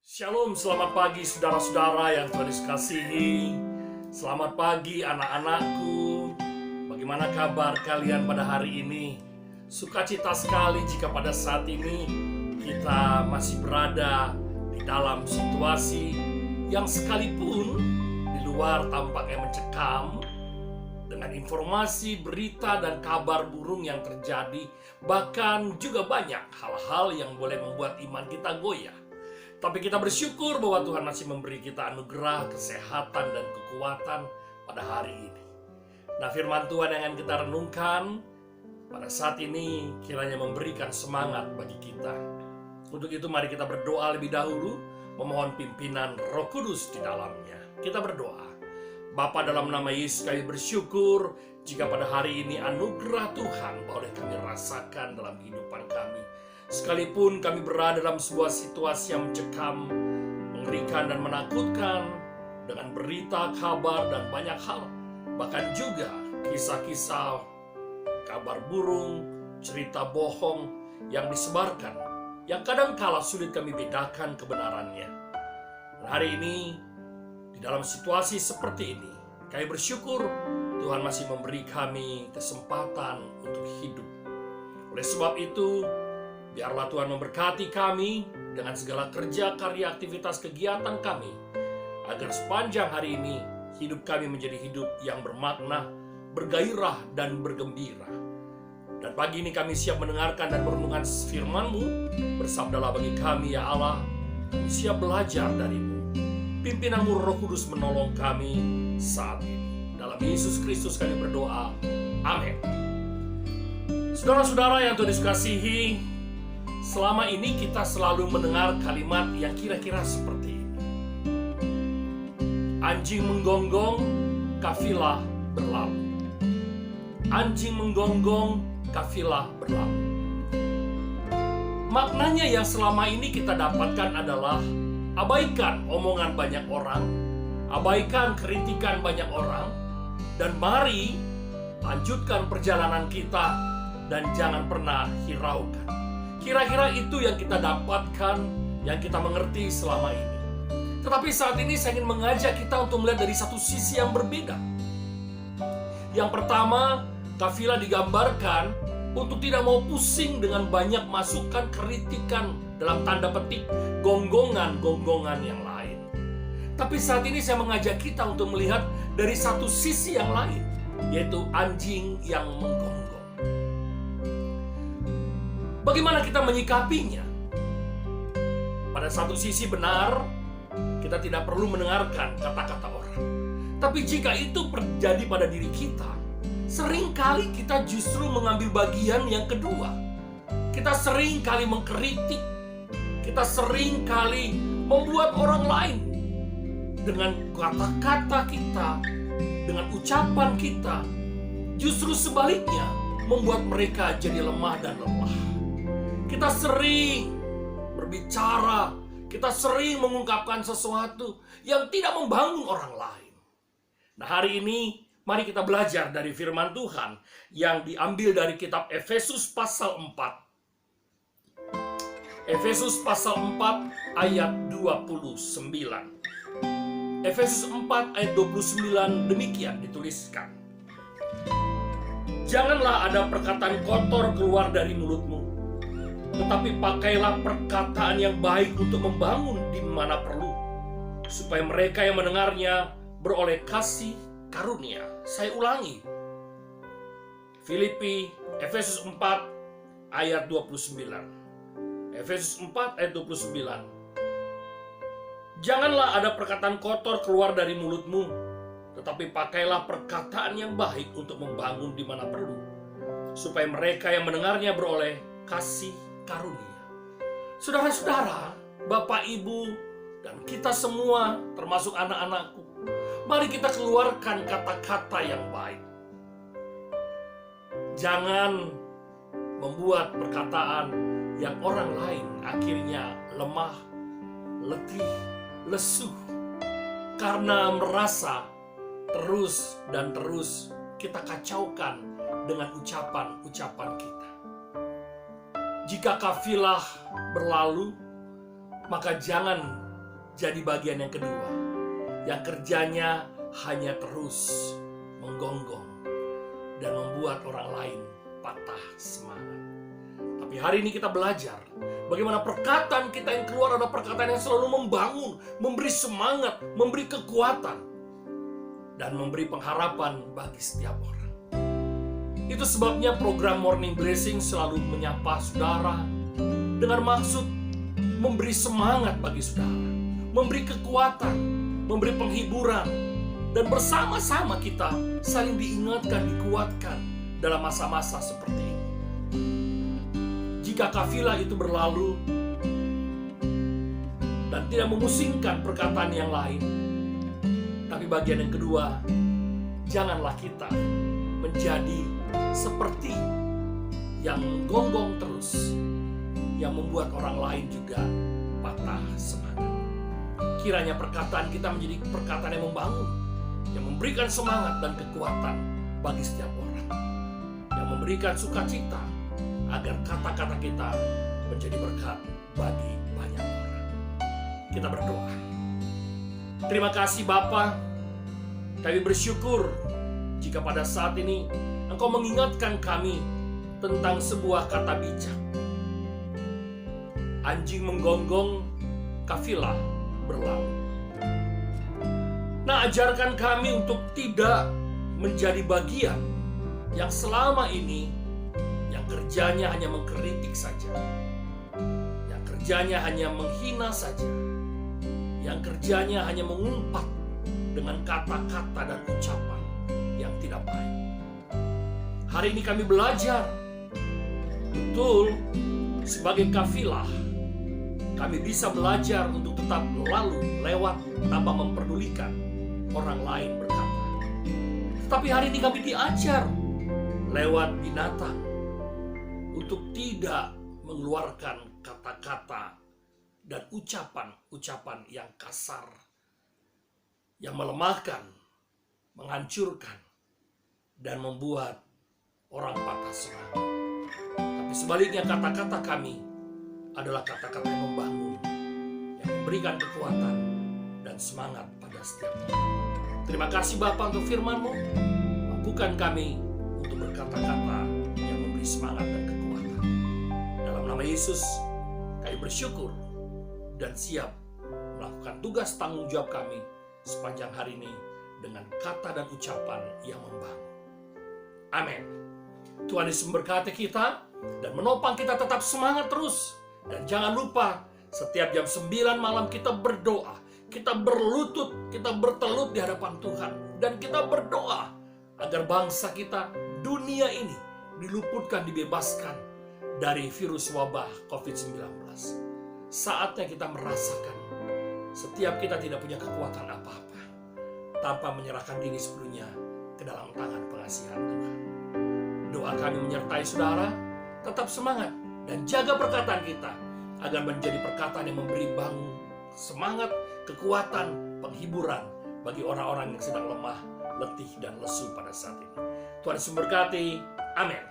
Shalom, selamat pagi saudara-saudara yang Tuhan Yesus kasihi. Selamat pagi anak-anakku. Bagaimana kabar kalian pada hari ini? Sukacita sekali jika pada saat ini kita masih berada di dalam situasi yang sekalipun di luar tampaknya mencekam, dengan informasi, berita, dan kabar burung yang terjadi. Bahkan juga banyak hal-hal yang boleh membuat iman kita goyah. Tapi kita bersyukur bahwa Tuhan masih memberi kita anugerah, kesehatan, dan kekuatan pada hari ini. Nah, firman Tuhan yang akan kita renungkan pada saat ini kiranya memberikan semangat bagi kita. Untuk itu mari kita berdoa lebih dahulu, memohon pimpinan Roh Kudus di dalamnya. Kita berdoa. Bapa, dalam nama Yesus kami bersyukur jika pada hari ini anugerah Tuhan boleh kami rasakan dalam kehidupan kami. Sekalipun kami berada dalam sebuah situasi yang mencekam, mengerikan dan menakutkan, dengan berita, kabar, dan banyak hal, bahkan juga kisah-kisah, kabar burung, cerita bohong yang disebarkan, yang kadangkala sulit kami bedakan kebenarannya. Dan hari ini, di dalam situasi seperti ini, kami bersyukur Tuhan masih memberi kami kesempatan untuk hidup. Oleh sebab itu, biarlah Tuhan memberkati kami dengan segala kerja, karya, aktivitas, kegiatan kami, agar sepanjang hari ini hidup kami menjadi hidup yang bermakna, bergairah, dan bergembira. Dan pagi ini kami siap mendengarkan dan merenungkan firman-Mu. Bersabdalah bagi kami, ya Allah, kami siap belajar dari-Mu. Pimpinan-Mu Roh Kudus menolong kami saat ini. Dalam Yesus Kristus kami berdoa. Amin. Saudara-saudara yang Tuhan Yesus kasihi, selama ini kita selalu mendengar kalimat yang kira-kira seperti ini. Anjing menggonggong, kafilah berlalu. Anjing menggonggong, kafilah berlalu. Maknanya yang selama ini kita dapatkan adalah abaikan omongan banyak orang, abaikan kritikan banyak orang, dan mari lanjutkan perjalanan kita dan jangan pernah hiraukan. Kira-kira itu yang kita dapatkan, yang kita mengerti selama ini. Tetapi saat ini saya ingin mengajak kita untuk melihat dari satu sisi yang berbeda. Yang pertama, kafilah digambarkan untuk tidak mau pusing dengan banyak masukan, kritikan, dalam tanda petik, gonggongan yang lain. Tapi saat ini saya mengajak kita untuk melihat dari satu sisi yang lain, yaitu anjing yang menggonggong. Bagaimana kita menyikapinya? Pada satu sisi benar, kita tidak perlu mendengarkan kata-kata orang. Tapi jika itu terjadi pada diri kita, seringkali kita justru mengambil bagian yang kedua. Kita seringkali mengkritik, kita seringkali membuat orang lain dengan kata-kata kita, dengan ucapan kita, justru sebaliknya membuat mereka jadi lemah dan lelah. Kita sering berbicara, kita sering mengungkapkan sesuatu yang tidak membangun orang lain. Nah, hari ini mari kita belajar dari firman Tuhan yang diambil dari kitab Efesus pasal 4. Efesus pasal 4 ayat 29. Efesus 4 ayat 29 demikian dituliskan. Janganlah ada perkataan kotor keluar dari mulutmu, tetapi pakailah perkataan yang baik untuk membangun di mana perlu, supaya mereka yang mendengarnya beroleh kasih karunia. Saya ulangi. Efesus 4 ayat 29. Efesus 4 ayat 29. Janganlah ada perkataan kotor keluar dari mulutmu, tetapi pakailah perkataan yang baik untuk membangun di mana perlu, supaya mereka yang mendengarnya beroleh kasih karunia. Saudara-saudara, Bapak, Ibu, dan kita semua, termasuk anak-anakku, mari kita keluarkan kata-kata yang baik. Jangan membuat perkataan yang orang lain akhirnya lemah, letih, lesuh, karena merasa terus dan terus kita kacaukan dengan ucapan-ucapan kita. Jika kafilah berlalu, maka jangan jadi bagian yang kedua, yang kerjanya hanya terus menggonggong dan membuat orang lain patah semangat. Tapi hari ini kita belajar bagaimana perkataan kita yang keluar adalah perkataan yang selalu membangun, memberi semangat, memberi kekuatan, dan memberi pengharapan bagi setiap orang. Itu sebabnya program Morning Blessing selalu menyapa saudara dengan maksud memberi semangat bagi saudara, memberi kekuatan, memberi penghiburan, dan bersama-sama kita saling diingatkan, dikuatkan dalam masa-masa seperti ini. Jika kafilah itu berlalu dan tidak memusingkan perkataan yang lain, tapi bagian yang kedua, janganlah kita menjadi seperti yang menggonggong terus, yang membuat orang lain juga patah semangat. Kiranya perkataan kita menjadi perkataan yang membangun, yang memberikan semangat dan kekuatan bagi setiap orang, yang memberikan sukacita agar kata-kata kita menjadi berkat bagi banyak orang. Kita berdoa. Terima kasih Bapa, kami bersyukur jika pada saat ini Engkau mengingatkan kami tentang sebuah kata bijak. Anjing menggonggong, kafilah berlalu. Nah, ajarkan kami untuk tidak menjadi bagian yang selama ini yang kerjanya hanya mengkritik saja, yang kerjanya hanya menghina saja, yang kerjanya hanya mengumpat dengan kata-kata dan ucapan yang tidak baik. Hari ini kami belajar betul sebagai kafilah, kami bisa belajar untuk tetap lalu lewat tanpa memperdulikan orang lain berkata. Tetapi hari ini kami diajar lewat binatang untuk tidak mengeluarkan kata-kata dan ucapan-ucapan yang kasar, yang melemahkan, menghancurkan, dan membuat orang patah semangat. Tapi sebaliknya kata-kata kami adalah kata-kata yang membangun, yang memberikan kekuatan dan semangat pada setiap orang. Terima kasih Bapa untuk firman-Mu. Mampukan kami untuk berkata-kata yang memberi semangat dan kekuatan. Dalam nama Yesus, kami bersyukur dan siap melakukan tugas tanggung jawab kami sepanjang hari ini dengan kata dan ucapan yang membangun. Amin. Tuhan Yesus memberkati kita dan menopang kita tetap semangat terus. Dan jangan lupa, setiap jam 9 malam kita berdoa, kita berlutut, kita bertelut di hadapan Tuhan. Dan kita berdoa agar bangsa kita, dunia ini diluputkan, dibebaskan dari virus wabah COVID-19. Saatnya kita merasakan setiap kita tidak punya kekuatan apa-apa tanpa menyerahkan diri sepenuhnya ke dalam tangan pengasihan Tuhan. Doa kami menyertai saudara, tetap semangat dan jaga perkataan kita agar menjadi perkataan yang memberi bangun, semangat, kekuatan, penghiburan bagi orang-orang yang sedang lemah, letih, dan lesu pada saat ini. Tuhan Yesus memberkati. Amin.